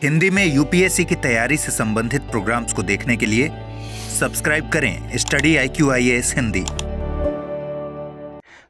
हिंदी में यूपीएससी की तैयारी से संबंधित प्रोग्राम्स को देखने के लिए सब्सक्राइब करें स्टडी IQIAS हिंदी।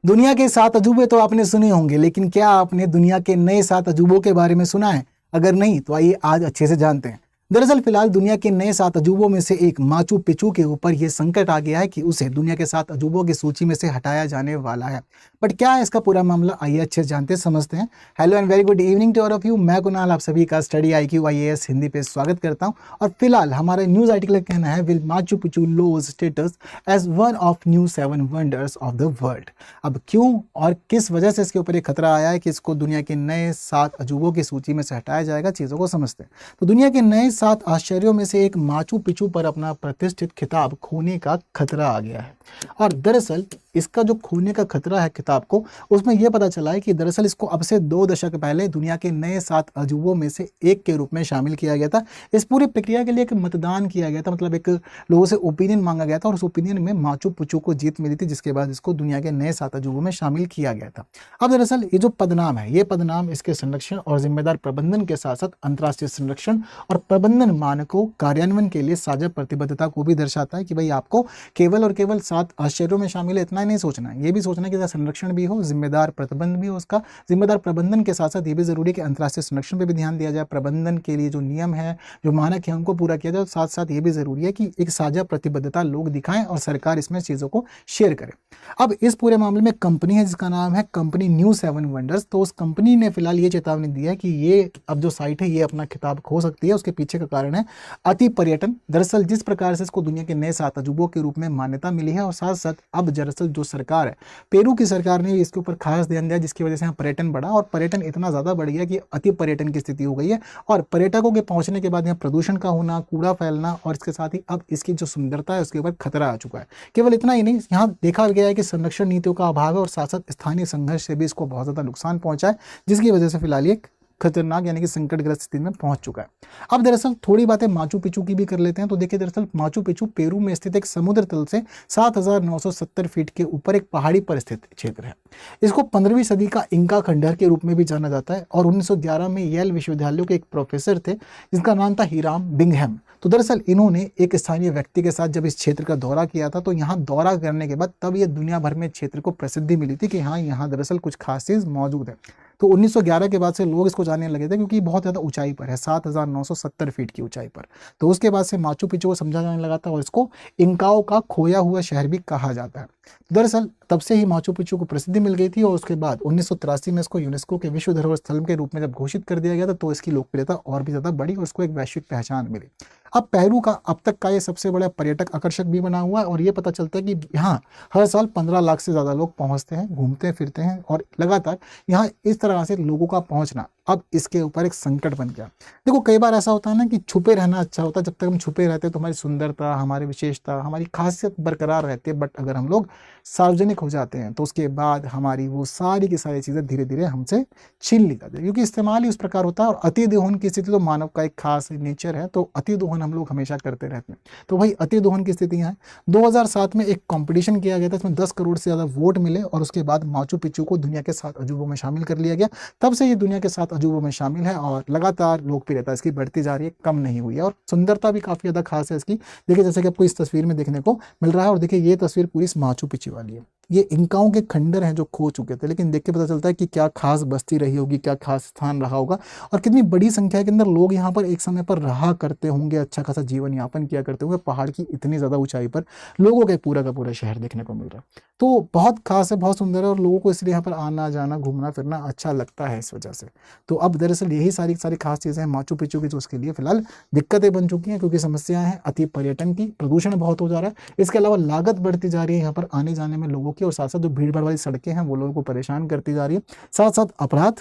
दुनिया के 7 अजूबे तो आपने सुने होंगे, लेकिन क्या आपने दुनिया के नए 7 अजूबों के बारे में सुना है? अगर नहीं तो आइए आज अच्छे से जानते हैं। दरअसल फिलहाल दुनिया के नए 7 अजूबों में से एक माचू पिचू के ऊपर यह संकट आ गया है कि उसे दुनिया के 7 अजूबों की सूची में से हटाया जाने वाला है। बट क्या है इसका पूरा मामला, आइए अच्छे से जानते समझते हैं। Hello and very good evening to all of you. मैं कुणाल आप सभी का स्टडी IQIAS हिंदी पे स्वागत करता हूं। और फिलहाल हमारे न्यूज आर्टिकल का कहना है will Machu Picchu lose status as one of new 7 wonders of the world. अब क्यों और किस वजह से इसके ऊपर एक खतरा आया है कि इसको दुनिया के नए 7 अजूबों की सूची में से हटाया जाएगा, चीज़ों को समझते हैं। तो दुनिया के नए 7 आश्चर्यों में से एक माचू पिचू पर अपना प्रतिष्ठित खिताब खोने का खतरा आ गया है। और दरअसल इसका जो खोने का खतरा है किताब को, उसमें यह पता चला है कि दरअसल इसको अब से 2 दशक पहले दुनिया के नए 7 अजूबों में से एक के रूप में शामिल किया गया था। इस पूरी प्रक्रिया के लिए एक मतदान किया गया था, मतलब एक लोगों से ओपिनियन मांगा गया था और उस ओपिनियन में माचू पिचू को जीत मिली थी, जिसके बाद इसको दुनिया के नए 7 अजूबों में शामिल किया गया था। अब दरअसल ये जो पदनाम है, ये पदनाम इसके संरक्षण और जिम्मेदार प्रबंधन के साथ साथ अंतर्राष्ट्रीय संरक्षण और प्रबंधन मानकों कार्यान्वयन के लिए साझा प्रतिबद्धता को भी दर्शाता है कि भाई आपको केवल और केवल 7 आश्चर्यों में शामिल है इतना ही नहीं सोचना है, ये भी सोचना है कि संरक्षण भी हो, जिम्मेदार प्रबंधन भी हो। उसका जिम्मेदार प्रबंधन के साथ साथ ये भी जरूरी है कि अंतर्राष्ट्रीय संरक्षण पे भी ध्यान दिया जाए, प्रबंधन के लिए जो नियम है, जो मानक है, उनको पूरा किया जाए। साथ साथ ये भी जरूरी है कि एक साझा प्रतिबद्धता लोग दिखाएं और सरकार इसमें चीजों को शेयर करे। अब इस पूरे मामले में कंपनी है जिसका नाम है कंपनी न्यू 7 वंडर्स। तो उस कंपनी ने फिलहाल ये चेतावनी दी है कि ये अब जो साइट है ये अपना खिताब खो सकती है। उसके पीछे का कारण है अति पर्यटन। दरअसल जिस प्रकार से इसको दुनिया के नए 7 अजूबों के रूप में मान्यता मिली है और साथ साथ अब दरअसल जो सरकार है, पेरू की सरकार ने इसके ऊपर खास ध्यान दिया, जिसकी वजह से यहाँ पर्यटन बढ़ा और पर्यटन इतना ज़्यादा बढ़ गया कि अति पर्यटन की स्थिति हो गई है। और पर्यटकों के पहुंचने के बाद यहाँ प्रदूषण का होना, कूड़ा फैलना और इसके साथ ही अब इसकी जो सुंदरता है उसके ऊपर खतरा आ चुका है। केवल इतना ही नहीं, यहाँ देखा गया है कि संरक्षण नीतियों का अभाव है और साथ साथ स्थानीय संघर्ष से भी इसको बहुत ज़्यादा नुकसान पहुंचा है, जिसकी वजह से फिलहाल ये खतरनाक यानी कि संकटग्रस्त स्थिति में पहुंच चुका है। अब दरअसल थोड़ी बातें माचू पिचू की भी कर लेते हैं। तो देखिए दरअसल माचू पिचू पेरू में स्थित एक समुद्र तल से 7,970 फीट के ऊपर एक पहाड़ी पर स्थित क्षेत्र है। इसको 15वीं सदी का इंका खंडहर के रूप में भी जाना जाता है और 1911 में येल विश्वविद्यालय के एक प्रोफेसर थे जिनका नाम था हीराम बिंघम। तो दरअसल इन्होंने एक स्थानीय व्यक्ति के साथ जब इस क्षेत्र का दौरा किया था, तो यहाँ दौरा करने के बाद तब ये दुनिया भर में क्षेत्र को प्रसिद्धि मिली थी कि हाँ, यहाँ दरअसल कुछ खास चीज मौजूद है। तो 1911 के बाद से लोग इसको जानने लगे थे क्योंकि बहुत ज़्यादा ऊंचाई पर है, 7,970 फीट की ऊंचाई पर। तो उसके बाद से माचू पिचू को समझा जाने लगा था और इसको इंकाओं का खोया हुआ शहर भी कहा जाता है। दरअसल तब से ही माचू पिचू को प्रसिद्धि मिल गई थी और उसके बाद 1983 में इसको यूनेस्को के विश्व धरोहर स्थल के रूप में जब घोषित कर दिया गया था, तो इसकी लोकप्रियता और भी ज़्यादा बढ़ी और उसको एक वैश्विक पहचान मिली। अब पेरू का अब तक का ये सबसे बड़ा पर्यटक आकर्षक भी बना हुआ है और ये पता चलता है कि यहाँ हर साल 15 लाख से ज़्यादा लोग पहुँचते हैं, घूमते फिरते हैं और लगातार यहाँ इस तरह से लोगों का पहुँचना अब इसके ऊपर एक संकट बन गया। देखो कई बार ऐसा होता है ना कि छुपे रहना अच्छा होता है। जब तक हम छुपे रहते हैं तो हमारी सुंदरता, हमारी विशेषता, हमारी खासियत बरकरार रहती है। बट अगर हम लोग सार्वजनिक हो जाते हैं तो उसके बाद हमारी वो सारी की सारी चीज़ें धीरे धीरे हमसे छीन ली जाती है, क्योंकि इस्तेमाल ही उस प्रकार होता है। और अति दोहन की स्थिति तो मानव का एक खास नेचर है, तो अति दोहन हम लोग हमेशा करते रहते हैं। तो भाई अति दोहन की स्थितियाँ हैं। 2007 में एक कॉम्पिटिशन किया गया था, इसमें 10 करोड़ से ज़्यादा वोट मिले और उसके बाद माचू पिचू को दुनिया के 7 अजूबों में शामिल कर लिया गया। तब से ये दुनिया के 7 अजूबों में शामिल है और लगातार लोकप्रियता इसकी बढ़ती जा रही है, कम नहीं हुई है। और सुंदरता भी काफ़ी ज़्यादा खास है इसकी। देखिए जैसे कि आपको इस तस्वीर में देखने को मिल रहा है, और देखिए ये तस्वीर पूरी माचू पिचू वाली है। ये इंकाओं के खंडर हैं जो खो चुके थे, लेकिन देख के पता चलता है कि क्या खास बस्ती रही होगी, क्या खास स्थान रहा होगा और कितनी बड़ी संख्या के अंदर लोग यहाँ पर एक समय पर रहा करते होंगे, अच्छा खासा जीवन यापन किया करते होंगे। पहाड़ की इतनी ज़्यादा ऊंचाई पर लोगों का पूरा शहर देखने को मिल रहा है। तो बहुत खास है, बहुत सुंदर है और लोगों को इसलिए यहाँ पर आना जाना, घूमना फिरना अच्छा लगता है इस वजह से। तो अब दरअसल यही सारी खास चीज़ें हैं माचू पिचू की, जो उसके लिए फिलहाल दिक्कतें बन चुकी हैं, क्योंकि समस्याएं हैं अति पर्यटन की, प्रदूषण बहुत हो जा रहा है। इसके अलावा लागत बढ़ती जा रही है यहाँ पर आने जाने में लोगों की, और साथ साथ जो भीड़ भाड़ वाली सड़कें हैं वो लोगों को परेशान करती जा रही है। साथ साथ अपराध,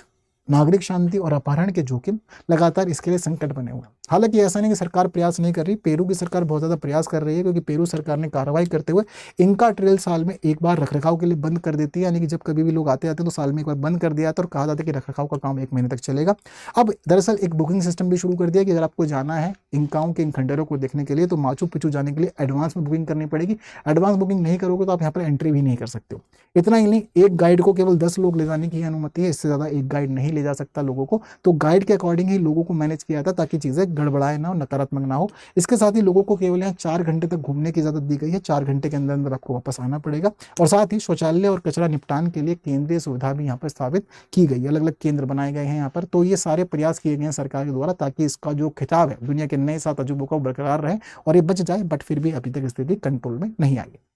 नागरिक शांति और अपहरण के जोखिम लगातार इसके लिए संकट बने हुए हैं। हालांकि ऐसा नहीं कि सरकार प्रयास नहीं कर रही, पेरू की सरकार बहुत ज़्यादा प्रयास कर रही है, क्योंकि पेरू सरकार ने कार्रवाई करते हुए इंका ट्रेल साल में एक बार रखरखाव के लिए बंद कर देती है, यानी कि जब कभी भी लोग आते हैं तो साल में एक बार बंद कर दिया था और कहा जाता है कि रखरखाव का काम 1 महीने तक चलेगा। अब दरअसल एक बुकिंग सिस्टम भी शुरू कर दिया कि अगर आपको जाना है इंकाओं के इन खंडरों को देखने के लिए तो माचू पिचू जाने के लिए एडवांस में बुकिंग करनी पड़ेगी। एडवांस बुकिंग नहीं करोगे तो आप यहाँ पर एंट्री भी नहीं कर सकते हो। इतना ही नहीं, एक गाइड को केवल 10 लोग ले जाने की अनुमति है, इससे ज़्यादा एक गाइड नहीं ले जा सकता लोगों को। तो गाइड के अकॉर्डिंग ही लोगों को मैनेज किया था ताकि चीज़ें गड़बड़ाए ना हो, नकारात्मक ना हो। इसके साथ ही लोगों को केवल यहाँ 4 घंटे तक घूमने की इजाज़त दी गई है, 4 घंटे के अंदर अंदर आपको वापस आना पड़ेगा। और साथ ही शौचालय और कचरा निपटान के लिए केंद्रीय सुविधा भी यहाँ पर स्थापित की गई है, अलग अलग केंद्र बनाए गए हैं यहाँ पर। तो ये सारे प्रयास किए गए हैं सरकार के द्वारा ताकि इसका जो खिताब है दुनिया के नए 7 अजूबों का बरकरार रहे और ये बच जाए, बट फिर भी अभी तक स्थिति कंट्रोल में नहीं आई है।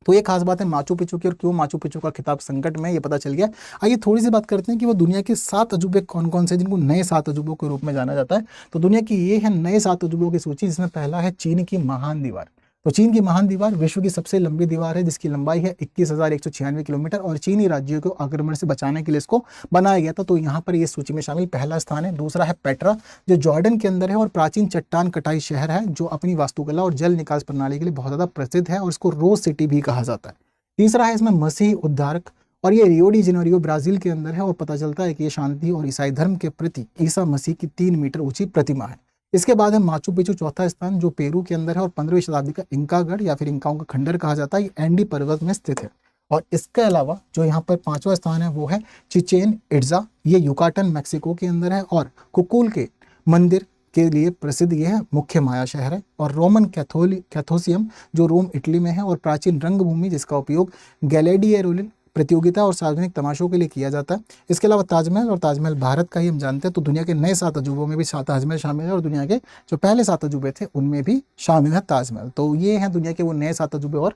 तो ये खास बात है माचू पिचू की, और क्यों माचू पिचू का खिताब संकट में ये पता चल गया। आइए थोड़ी सी बात करते हैं कि वो दुनिया के 7 अजूबे कौन कौन से, जिनको नए 7 अजूबों के रूप में जाना जाता है। तो दुनिया की ये है नए 7 अजूबों की सूची, जिसमें पहला है चीन की महान दीवार। तो चीन की महान दीवार विश्व की सबसे लंबी दीवार है, जिसकी लंबाई है 21,196 किलोमीटर और चीनी राज्यों को आक्रमण से बचाने के लिए इसको बनाया गया था। तो यहाँ पर ये सूची में शामिल पहला स्थान है। दूसरा है पेट्रा, जो जॉर्डन के अंदर है और प्राचीन चट्टान कटाई शहर है, जो अपनी वास्तुकला और जल निकास प्रणाली के लिए बहुत ज़्यादा प्रसिद्ध है और इसको रोज सिटी भी कहा जाता है। तीसरा है इसमें मसीह उद्धारक, और ये रियो डी जेनेरियो ब्राजील के अंदर है और पता चलता है कि ये शांति और ईसाई धर्म के प्रति ईसा मसीह की 3 मीटर ऊंची प्रतिमा है। इसके बाद है माचू पिचू, चौथा स्थान, जो पेरू के अंदर है और 15वीं शताब्दी का इंकागढ़ या फिर इंकाओं का खंडर कहा जाता है, ये एंडी पर्वत में स्थित है। और इसके अलावा जो यहाँ पर 5वां स्थान है वो है चिचेन इट्जा, ये युकाटन मैक्सिको के अंदर है और कुकुल के मंदिर के लिए प्रसिद्ध ये है मुख्य माया शहर है। और रोमन कैथोसियम, जो रोम इटली में है और प्राचीन रंगभूमि, जिसका उपयोग गैलेडिएरोलिन प्रतियोगिता और सार्वजनिक तमाशों के लिए किया जाता है। इसके अलावा ताजमहल, और ताजमहल भारत का ही हम जानते हैं। तो दुनिया के नए 7 अजूबों में भी ताजमहल शामिल है और दुनिया के जो पहले 7 अजूबे थे उनमें भी शामिल है ताजमहल। तो ये हैं दुनिया के वो नए 7 अजूबे और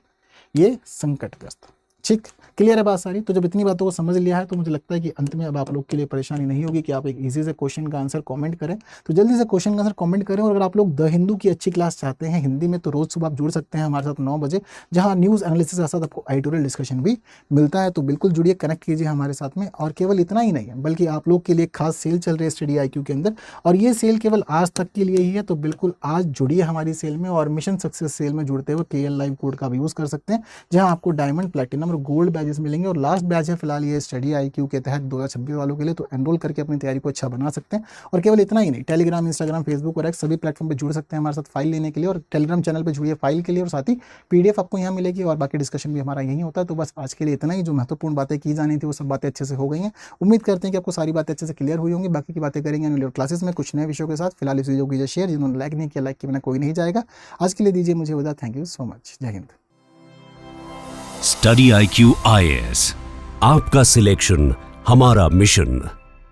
ये संकटग्रस्त। ठीक, क्लियर है बात सारी। तो जब इतनी बातों को समझ लिया है तो मुझे लगता है कि अंत में अब आप लोग के लिए परेशानी नहीं होगी कि आप एक इजी से क्वेश्चन का आंसर कमेंट करें। तो जल्दी से क्वेश्चन का आंसर कमेंट करें। और अगर आप लोग द हिंदू की अच्छी क्लास चाहते हैं हिंदी में, तो रोज सुबह आप जुड़ सकते हैं हमारे साथ 9 बजे, जहां न्यूज़ एनालिसिस के साथ आपको एडिटोरियल डिस्कशन भी मिलता है। तो बिल्कुल जुड़िए, कनेक्ट कीजिए हमारे साथ में। और केवल इतना ही नहीं है, बल्कि आप लोग के लिए खास सेल चल रही है स्टडी IQ के अंदर, और ये सेल केवल आज तक के लिए ही है। तो बिल्कुल आज जुड़िए हमारी सेल में, और मिशन सक्सेस सेल में जुड़ते हुए KL लाइव कोड का भी यूज़ कर सकते हैं, जहाँ आपको डायमंड, प्लेटिनम और गोल्ड बैजेस मिलेंगे। और लास्ट बैच है फिलहाल ये स्टडी IQ के तहत 2026 वालों के लिए, तो एनरोल करके अपनी तैयारी को अच्छा बना सकते हैं। और केवल इतना ही नहीं, टेलीग्राम, इंस्टाग्राम, फेसबुक और एक्स सभी प्लेटफॉर्म पे जुड़ सकते हैं हमारे साथ फाइल लेने के लिए। और टेलीग्राम चैनल पे जुड़िए फाइल के लिए, और साथ ही PDF आपको यहाँ मिलेगी, और बाकी डिस्कशन भी हमारा यही होता है। तो बस आज के लिए इतना ही, जो महत्वपूर्ण बातें की जानी थी वो सब बातें अच्छे से हो गई हैं। उम्मीद करते हैं कि आपको सारी बातें अच्छे से क्लियर हुई होंगी। बाकी की बातें करेंगे अगली क्लासेस में कुछ नए विषयों के साथ। फिलहाल इस वीडियो को कीजिए शेयर, जिन्होंने लाइक नहीं किया, लाइक के बिना कोई नहीं जाएगा। आज के लिए दीजिए मुझे विदा। Thank you so much. जय हिंद। स्टडी IQ IAS, आपका सिलेक्शन हमारा मिशन।